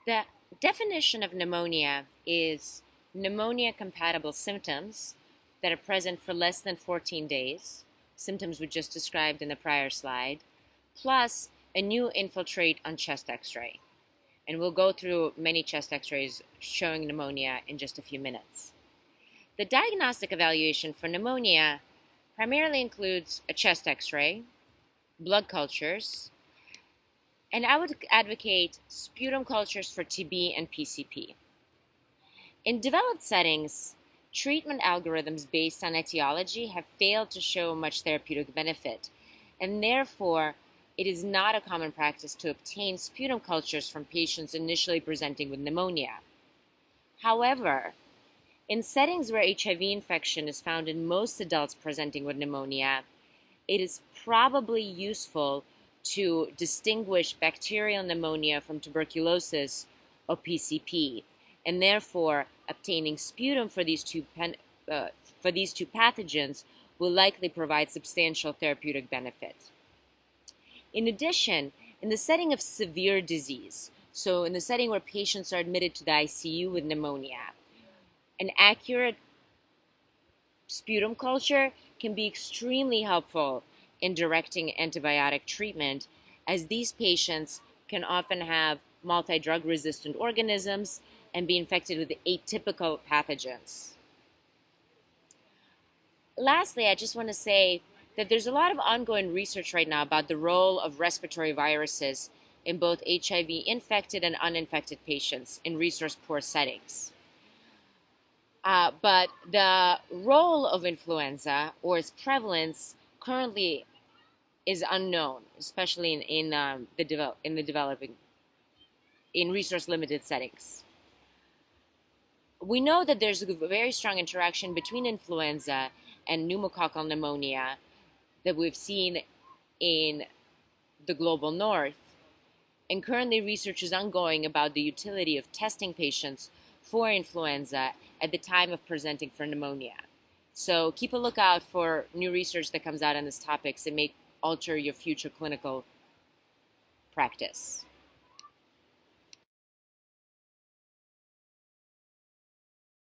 The definition of pneumonia is pneumonia-compatible symptoms that are present for less than 14 days, symptoms we just described in the prior slide, plus a new infiltrate on chest x-ray. And we'll go through many chest x-rays showing pneumonia in just a few minutes. The diagnostic evaluation for pneumonia primarily includes a chest x-ray, blood cultures, and I would advocate sputum cultures for TB and PCP. In developed settings, treatment algorithms based on etiology have failed to show much therapeutic benefit, and therefore, it is not a common practice to obtain sputum cultures from patients initially presenting with pneumonia. However, in settings where HIV infection is found in most adults presenting with pneumonia, it is probably useful to distinguish bacterial pneumonia from tuberculosis or PCP, and therefore obtaining sputum for these two pathogens will likely provide substantial therapeutic benefit. In addition, in the setting of severe disease, so in the setting where patients are admitted to the ICU with pneumonia, an accurate sputum culture can be extremely helpful in directing antibiotic treatment, as these patients can often have multi-drug resistant organisms and be infected with atypical pathogens. Lastly, I just want to say that there's a lot of ongoing research right now about the role of respiratory viruses in both HIV infected and uninfected patients in resource-poor settings. But the role of influenza or its prevalence currently is unknown, especially in resource-limited settings. We know that there's a very strong interaction between influenza and pneumococcal pneumonia that we've seen in the global north, and currently research is ongoing about the utility of testing patients for influenza at the time of presenting for pneumonia. So keep a lookout for new research that comes out on this topic that may alter your future clinical practice.